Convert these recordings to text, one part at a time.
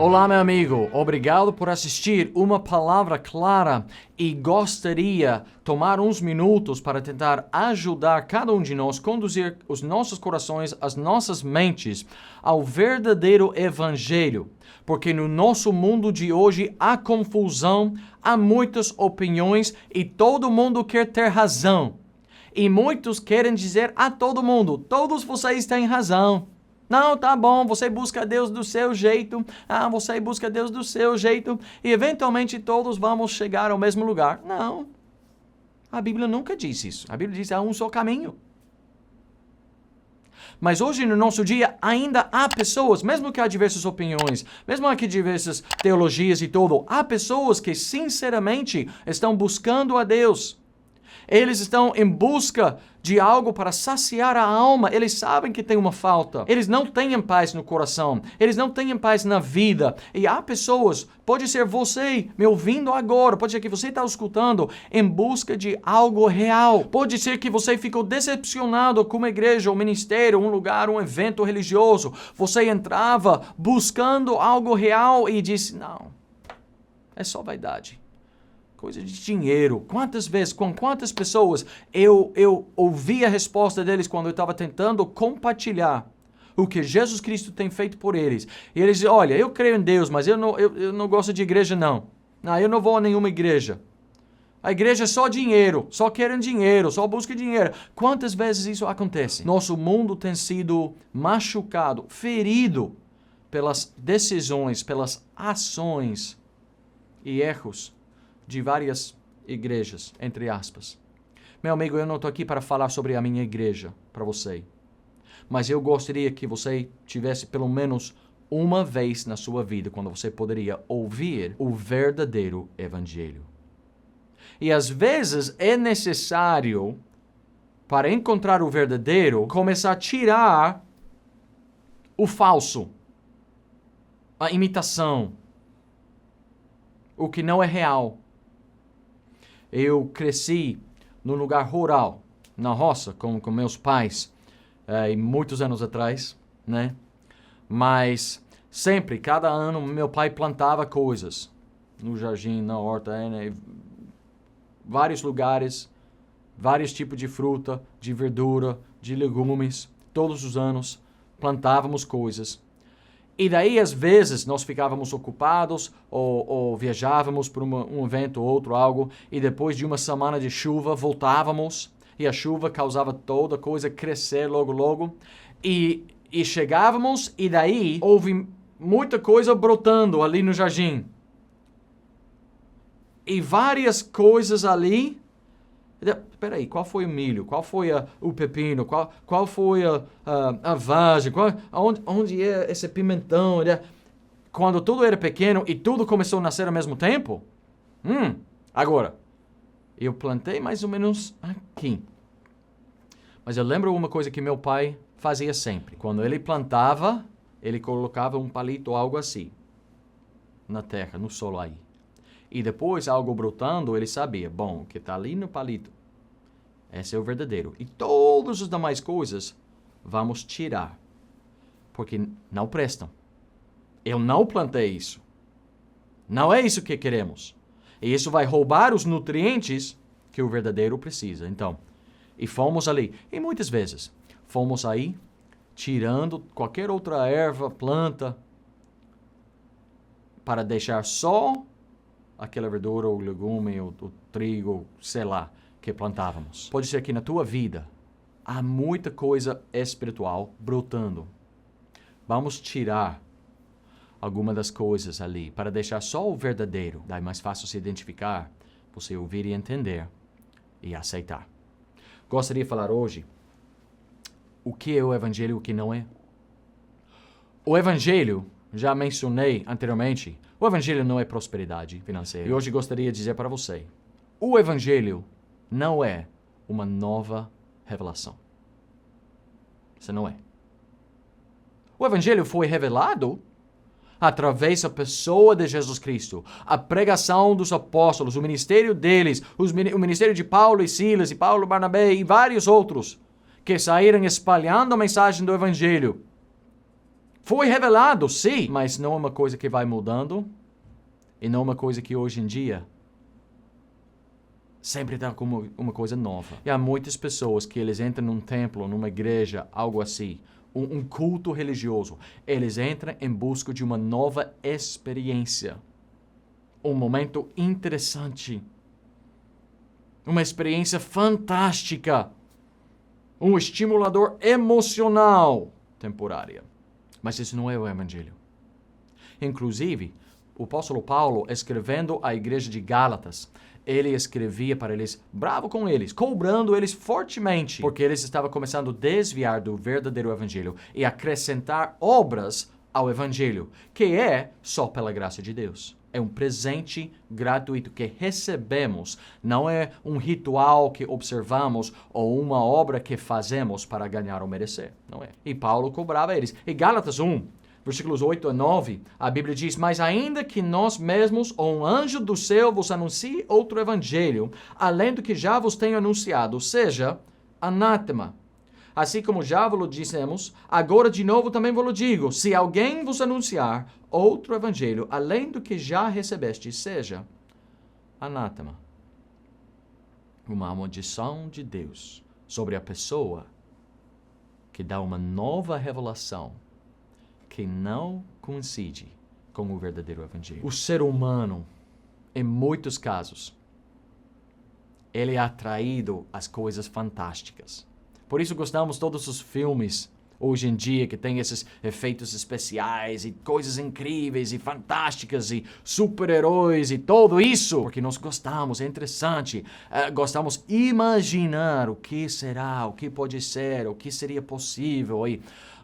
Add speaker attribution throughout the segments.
Speaker 1: Olá, meu amigo. Obrigado por assistir Uma Palavra Clara e gostaria tomar uns minutos para tentar ajudar cada um de nós conduzir os nossos corações, as nossas mentes ao verdadeiro evangelho. Porque no nosso mundo de hoje há confusão, há muitas opiniões e todo mundo quer ter razão. E muitos querem dizer a todo mundo, todos vocês têm razão. Não, tá bom, você busca Deus do seu jeito. Você busca Deus do seu jeito. E eventualmente todos vamos chegar ao mesmo lugar. Não. A Bíblia nunca diz isso. A Bíblia diz que há um só caminho. Mas hoje no nosso dia ainda há pessoas, mesmo que há diversas opiniões, mesmo que há diversas teologias e tudo, há pessoas que sinceramente estão buscando a Deus. Eles estão em busca de algo para saciar a alma. Eles sabem que tem uma falta. Eles não têm paz no coração. Eles não têm paz na vida. E há pessoas, pode ser você me ouvindo agora, pode ser que você está escutando em busca de algo real. Pode ser que você ficou decepcionado com uma igreja, um ministério, um lugar, um evento religioso. Você entrava buscando algo real e disse, não, é só vaidade. Coisa de dinheiro. Quantas vezes, com quantas pessoas eu ouvi a resposta deles quando eu estava tentando compartilhar o que Jesus Cristo tem feito por eles. E eles dizem, olha, eu creio em Deus, mas eu não gosto de igreja não. Não, eu não vou a nenhuma igreja. A igreja é só dinheiro, só querem dinheiro, só buscam dinheiro. Quantas vezes isso acontece? Nosso mundo tem sido machucado, ferido pelas decisões, pelas ações e erros de várias igrejas, entre aspas. Meu amigo, eu não estou aqui para falar sobre a minha igreja para você. Mas eu gostaria que você tivesse pelo menos uma vez na sua vida quando você poderia ouvir o verdadeiro evangelho. E às vezes é necessário, para encontrar o verdadeiro, começar a tirar o falso, a imitação, o que não é real. Eu cresci num lugar rural, na roça, com meus pais, muitos anos atrás, né? Mas sempre, cada ano, meu pai plantava coisas no jardim, na horta, né? Vários lugares, vários tipos de fruta, de verdura, de legumes. Todos os anos plantávamos coisas. E daí, às vezes, nós ficávamos ocupados ou viajávamos para um evento ou outro, algo, e depois de uma semana de chuva, voltávamos, e a chuva causava toda a coisa crescer logo, e chegávamos, e daí houve muita coisa brotando ali no jardim. E várias coisas ali. Espera aí, qual foi o milho? Qual foi o pepino? Qual foi a vagem? Onde é esse pimentão? Quando tudo era pequeno e tudo começou a nascer ao mesmo tempo? Agora, eu plantei mais ou menos aqui. Mas eu lembro uma coisa que meu pai fazia sempre. Quando ele plantava, ele colocava um palito ou algo assim na terra, no solo aí. E depois, algo brotando, ele sabia, bom, o que está ali no palito, esse é o verdadeiro. E todas as demais coisas, vamos tirar, porque não prestam. Eu não plantei isso. Não é isso que queremos. E isso vai roubar os nutrientes que o verdadeiro precisa. Então, e fomos ali. E muitas vezes, fomos aí, tirando qualquer outra erva, planta, para deixar só aquela verdura, ou legume, ou trigo, sei lá, que plantávamos. Pode ser que na tua vida há muita coisa espiritual brotando. Vamos tirar alguma das coisas ali para deixar só o verdadeiro. Daí é mais fácil se identificar, você ouvir e entender e aceitar. Gostaria de falar hoje o que é o evangelho e o que não é. O evangelho, já mencionei anteriormente, o evangelho não é prosperidade financeira. E hoje gostaria de dizer para você, o evangelho não é uma nova revelação. Isso não é. O evangelho foi revelado através da pessoa de Jesus Cristo, a pregação dos apóstolos, o ministério deles, o ministério de Paulo e Silas, e Paulo, Barnabé e vários outros, que saíram espalhando a mensagem do evangelho Foi revelado, sim, mas não é uma coisa que vai mudando e não é uma coisa que hoje em dia sempre está como uma coisa nova. E há muitas pessoas que eles entram num templo, numa igreja, algo assim, um culto religioso. Eles entram em busca de uma nova experiência. Um momento interessante. Uma experiência fantástica. Um estimulador emocional temporária. Mas isso não é o Evangelho. Inclusive, o apóstolo Paulo, escrevendo à igreja de Gálatas, ele escrevia para eles, bravo com eles, cobrando eles fortemente, porque eles estavam começando a desviar do verdadeiro Evangelho e acrescentar obras ao Evangelho, que é só pela graça de Deus. É um presente gratuito que recebemos, não é um ritual que observamos ou uma obra que fazemos para ganhar ou merecer, não é. E Paulo cobrava eles. E Gálatas 1, versículos 8 a 9, a Bíblia diz, mas ainda que nós mesmos ou um anjo do céu vos anuncie outro evangelho, além do que já vos tenho anunciado, seja anátema. Assim como já vos dissemos, agora de novo também vos digo, se alguém vos anunciar outro evangelho, além do que já recebeste, seja anátema. Uma maldição de Deus sobre a pessoa que dá uma nova revelação que não coincide com o verdadeiro evangelho. O ser humano, em muitos casos, ele é atraído às coisas fantásticas. Por isso gostamos de todos os filmes hoje em dia que tem esses efeitos especiais e coisas incríveis e fantásticas e super-heróis e tudo isso, porque nós gostamos, é interessante, gostamos de imaginar o que será, o que pode ser, o que seria possível e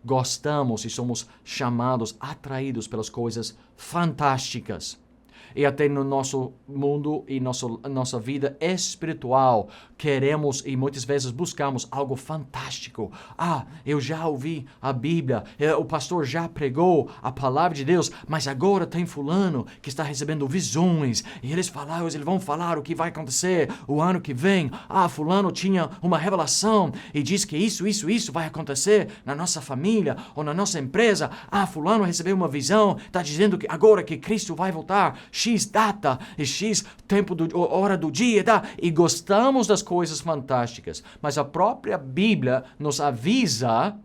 Speaker 1: gostamos e somos chamados, atraídos pelas coisas fantásticas. E até no nosso mundo e nossa vida espiritual, queremos e muitas vezes buscamos algo fantástico. Eu já ouvi a Bíblia, o pastor já pregou a palavra de Deus, mas agora tem fulano que está recebendo visões, e eles vão falar o que vai acontecer o ano que vem. Fulano tinha uma revelação e diz que isso vai acontecer na nossa família ou na nossa empresa. Fulano recebeu uma visão, está dizendo que agora que Cristo vai voltar, X data e X tempo, hora do dia, tá? E gostamos das coisas fantásticas. Mas a própria Bíblia nos avisa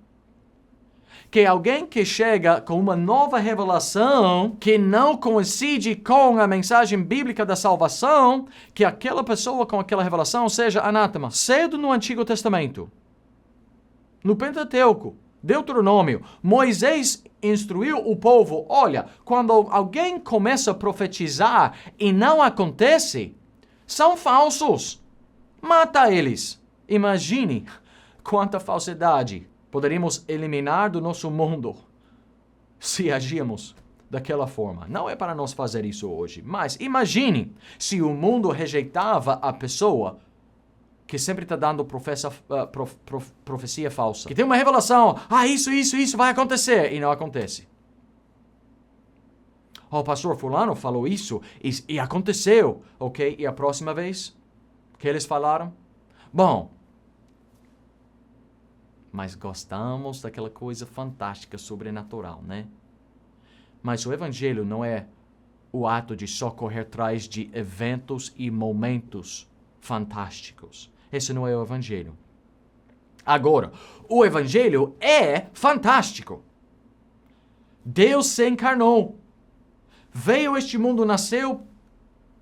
Speaker 1: que alguém que chega com uma nova revelação que não coincide com a mensagem bíblica da salvação, que aquela pessoa com aquela revelação seja anátema. Cedo no Antigo Testamento, no Pentateuco, Deuteronômio, Moisés instruiu o povo, olha, quando alguém começa a profetizar e não acontece, são falsos. Mata eles. Imagine quanta falsidade poderíamos eliminar do nosso mundo se agíamos daquela forma. Não é para nós fazer isso hoje, mas imagine se o mundo rejeitava a pessoa que sempre está dando profecia falsa. Que tem uma revelação. Isso vai acontecer. E não acontece. O pastor fulano falou isso e aconteceu. Ok? E a próxima vez que eles falaram? Bom, mas gostamos daquela coisa fantástica, sobrenatural, né? Mas o evangelho não é o ato de só correr atrás de eventos e momentos fantásticos. Esse não é o evangelho. Agora, o evangelho é fantástico. Deus se encarnou. Veio a este mundo, nasceu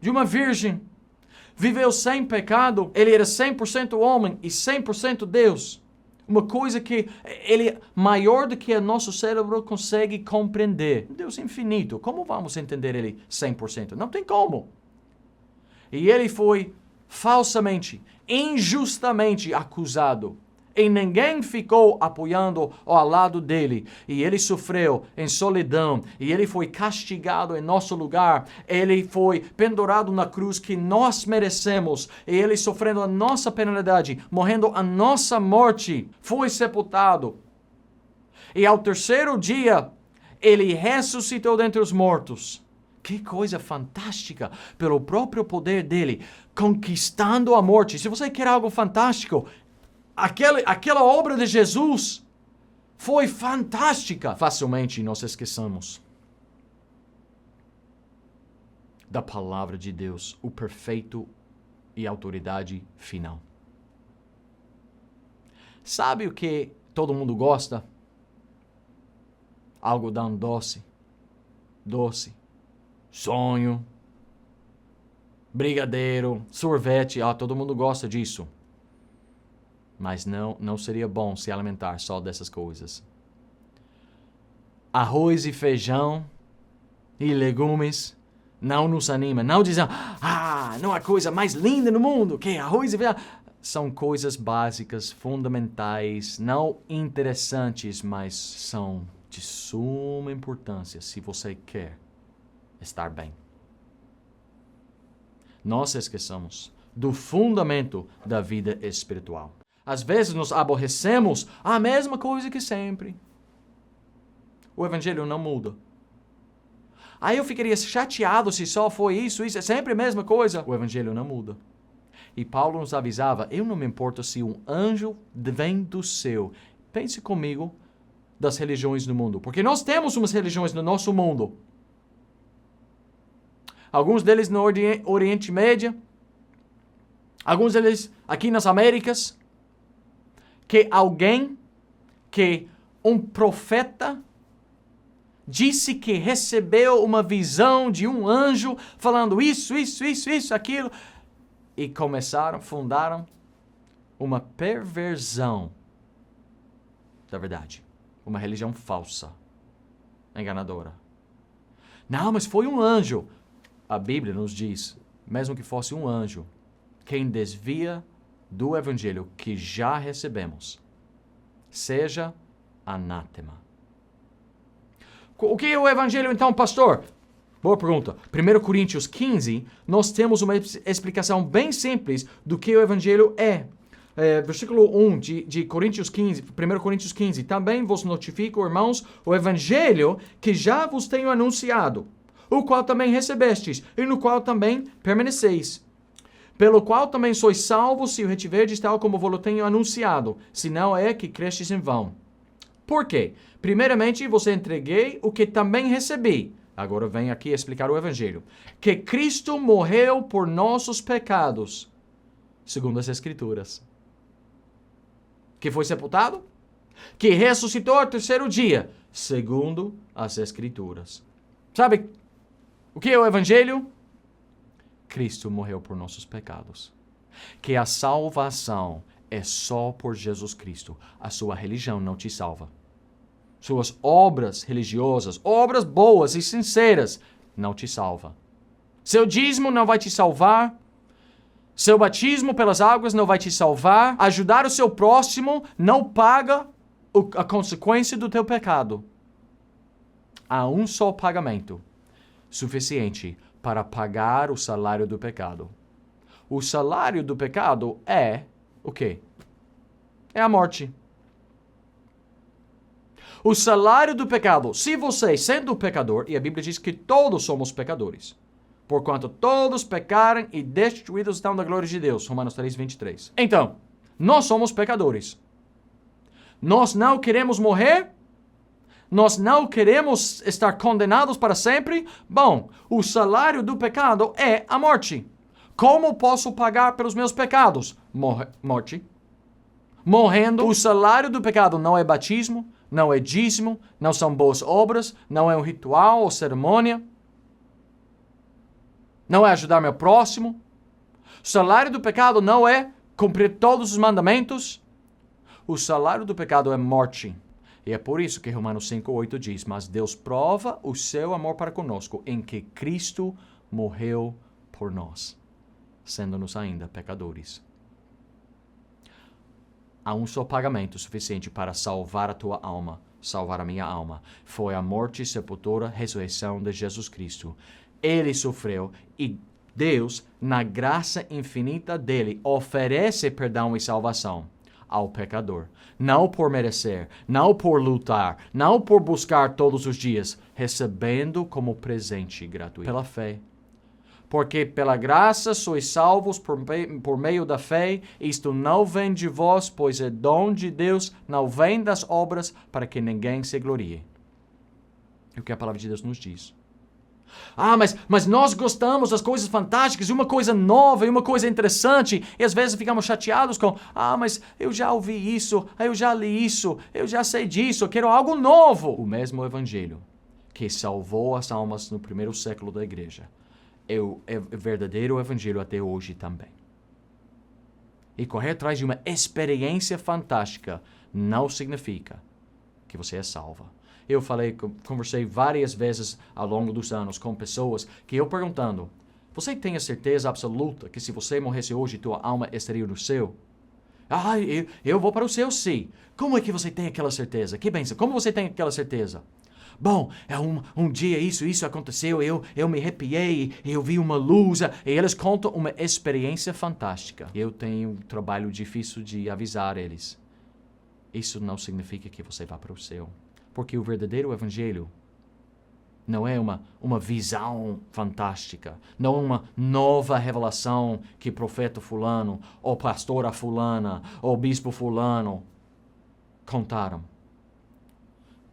Speaker 1: de uma virgem. Viveu sem pecado. Ele era 100% homem e 100% Deus. Uma coisa que ele é maior do que o nosso cérebro consegue compreender. Deus infinito. Como vamos entender ele 100%? Não tem como. E ele foi falsamente, injustamente acusado. E ninguém ficou apoiando ao lado dele. E ele sofreu em solidão. E ele foi castigado em nosso lugar. Ele foi pendurado na cruz que nós merecemos. E ele sofrendo a nossa penalidade, morrendo a nossa morte, foi sepultado. E ao terceiro dia, ele ressuscitou dentre os mortos. Que coisa fantástica, pelo próprio poder dele, conquistando a morte. Se você quer algo fantástico, aquela obra de Jesus foi fantástica. Facilmente nós esquecemos da palavra de Deus, o perfeito e autoridade final. Sabe o que todo mundo gosta? Algodão doce, sonho, brigadeiro, sorvete, todo mundo gosta disso. Mas não seria bom se alimentar só dessas coisas. Arroz e feijão e legumes não nos anima. Não dizem, não há coisa mais linda no mundo que arroz e feijão. São coisas básicas, fundamentais, não interessantes, mas são de suma importância se você quer estar bem. Nós esquecemos do fundamento da vida espiritual. Às vezes nos aborrecemos a mesma coisa que sempre. O evangelho não muda. Aí eu ficaria chateado se só foi isso é sempre a mesma coisa. O evangelho não muda. E Paulo nos avisava, eu não me importo se um anjo vem do céu. Pense comigo das religiões no mundo. Porque nós temos umas religiões no nosso mundo. Alguns deles no Oriente Médio. Alguns deles aqui nas Américas. Que um profeta disse que recebeu uma visão de um anjo falando isso, aquilo. E fundaram uma perversão da verdade. Uma religião falsa, enganadora. Não, mas foi um anjo. A Bíblia nos diz, mesmo que fosse um anjo, quem desvia do evangelho que já recebemos, seja anátema. O que é o evangelho então, pastor? Boa pergunta. 1 Coríntios 15, nós temos uma explicação bem simples do que o evangelho é. Versículo 1 de Coríntios 15, 1 Coríntios 15. Também vos notifico, irmãos, o evangelho que já vos tenho anunciado, o qual também recebestes, e no qual também permaneceis. Pelo qual também sois salvos, se o retiverdes tal como vos tenho anunciado, se não é que crestes em vão. Por quê? Primeiramente, vos entreguei o que também recebi. Agora vem aqui explicar o evangelho. Que Cristo morreu por nossos pecados, segundo as Escrituras. Que foi sepultado? Que ressuscitou ao terceiro dia, segundo as Escrituras. Sabe o que é o evangelho? Cristo morreu por nossos pecados. Que a salvação é só por Jesus Cristo. A sua religião não te salva. Suas obras religiosas, obras boas e sinceras, não te salva. Seu dízimo não vai te salvar. Seu batismo pelas águas não vai te salvar. Ajudar o seu próximo não paga a consequência do teu pecado. Há um só pagamento suficiente para pagar o salário do pecado. O salário do pecado é o quê? É a morte. O salário do pecado, se você, sendo pecador, e a Bíblia diz que todos somos pecadores, porquanto todos pecaram e destituídos estão da glória de Deus, Romanos 3, 23. Então, nós somos pecadores. Nós não queremos morrer? Nós não queremos estar condenados para sempre? Bom, o salário do pecado é a morte. Como posso pagar pelos meus pecados? Morte. Morrendo, o salário do pecado não é batismo, não é dízimo, não são boas obras, não é um ritual ou cerimônia, não é ajudar meu próximo. O salário do pecado não é cumprir todos os mandamentos. O salário do pecado é morte. E é por isso que Romanos 5:8 diz, mas Deus prova o seu amor para conosco em que Cristo morreu por nós, sendo-nos ainda pecadores. Há um só pagamento suficiente para salvar a tua alma, salvar a minha alma. Foi a morte, sepultura, ressurreição de Jesus Cristo. Ele sofreu e Deus, na graça infinita dele, oferece perdão e salvação ao pecador. Não por merecer, não por lutar, não por buscar todos os dias, recebendo como presente gratuito. Pela fé. Porque pela graça sois salvos por meio da fé. Isto não vem de vós, pois é dom de Deus, não vem das obras, para que ninguém se glorie. É o que a palavra de Deus nos diz. Mas nós gostamos das coisas fantásticas, uma coisa nova e uma coisa interessante, e às vezes ficamos chateados com, mas eu já ouvi isso, eu já li isso, eu já sei disso, eu quero algo novo. O mesmo evangelho que salvou as almas no primeiro século da igreja é o verdadeiro evangelho até hoje também. E correr atrás de uma experiência fantástica não significa que você é salva. Eu conversei várias vezes ao longo dos anos com pessoas que eu perguntando, você tem a certeza absoluta que se você morresse hoje, tua alma estaria no céu? Eu vou para o céu, sim. Como é que você tem aquela certeza? Que bênção, como você tem aquela certeza? Bom, um dia isso aconteceu, eu me arrepiei, eu vi uma luz, e eles contam uma experiência fantástica. Eu tenho um trabalho difícil de avisar eles. Isso não significa que você vá para o céu. Porque o verdadeiro evangelho não é uma visão fantástica, não é uma nova revelação que profeta fulano, ou pastora fulana, ou bispo fulano contaram.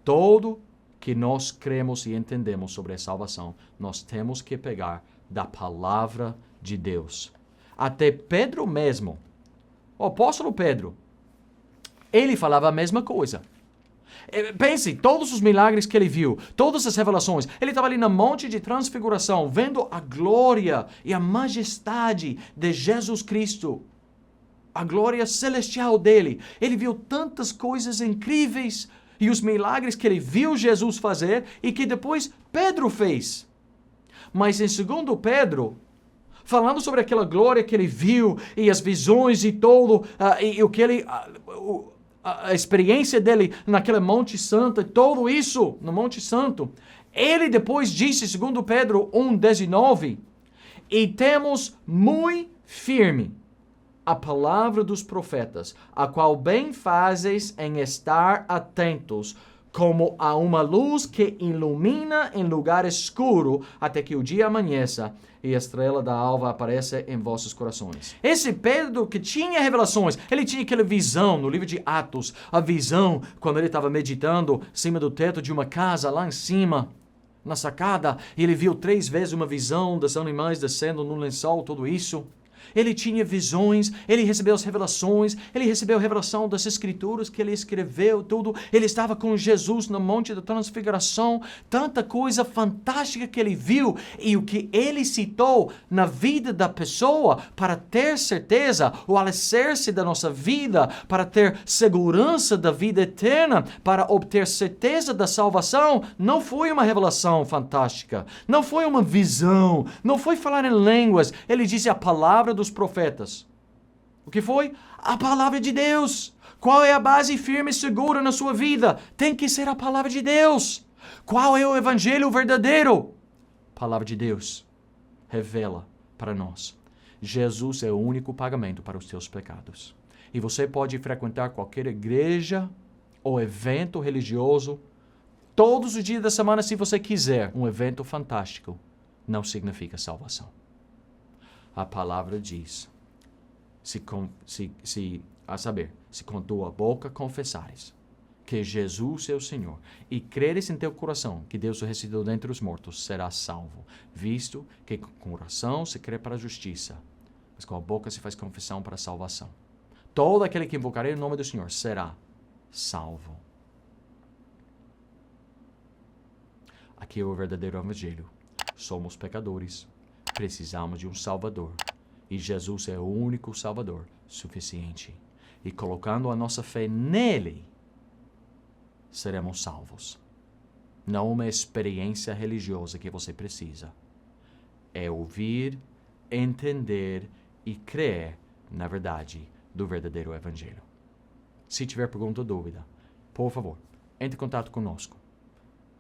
Speaker 1: Todo que nós cremos e entendemos sobre a salvação, nós temos que pegar da palavra de Deus. Até Pedro mesmo, o apóstolo Pedro, ele falava a mesma coisa. Pense, todos os milagres que ele viu, todas as revelações, ele estava ali no Monte de Transfiguração, vendo a glória e a majestade de Jesus Cristo, a glória celestial dele. Ele viu tantas coisas incríveis e os milagres que ele viu Jesus fazer e que depois Pedro fez. Mas em 2 Pedro, falando sobre aquela glória que ele viu e as visões e todo, e o que ele... a experiência dele naquele Monte Santo, tudo isso no Monte Santo, ele depois disse, segundo Pedro 1:19, e temos muito firme a palavra dos profetas, a qual bem fazes em estar atentos, como a uma luz que ilumina em lugar escuro, até que o dia amanheça e a estrela da alva apareça em vossos corações. Esse Pedro que tinha revelações, ele tinha aquela visão no livro de Atos, a visão quando ele estava meditando em cima do teto de uma casa lá em cima, na sacada, e ele viu 3 vezes uma visão dos animais descendo no lençol, tudo isso. Ele tinha visões, ele recebeu as revelações, ele recebeu a revelação das escrituras que ele escreveu, tudo. Ele estava com Jesus no Monte da Transfiguração, tanta coisa fantástica que ele viu. E o que ele citou na vida da pessoa para ter certeza, o alicerce da nossa vida, para ter segurança da vida eterna, para obter certeza da salvação, não foi uma revelação fantástica, não foi uma visão, não foi falar em línguas. Ele disse a palavra dos profetas. O que foi? A palavra de Deus. Qual é a base firme e segura na sua vida? Tem que ser a palavra de Deus. Qual é o evangelho verdadeiro? A palavra de Deus revela para nós. Jesus é o único pagamento para os teus pecados. E você pode frequentar qualquer igreja ou evento religioso todos os dias da semana se você quiser. Um evento fantástico não significa salvação. A palavra diz, se com tua boca confessares que Jesus é o Senhor e creres em teu coração que Deus o ressuscitou dentre os mortos, serás salvo, visto que com o coração se crê para a justiça, mas com a boca se faz confissão para a salvação. Todo aquele que invocar o nome do Senhor será salvo. Aqui é o verdadeiro evangelho. Somos pecadores. Precisamos de um Salvador. E Jesus é o único Salvador suficiente. E colocando a nossa fé nele, seremos salvos. Não uma experiência religiosa que você precisa. É ouvir, entender e crer na verdade do verdadeiro Evangelho. Se tiver pergunta ou dúvida, por favor, entre em contato conosco.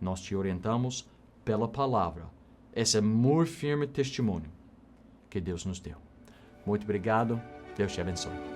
Speaker 1: Nós te orientamos pela palavra. Esse é muito firme testemunho que Deus nos deu. Muito obrigado. Deus te abençoe.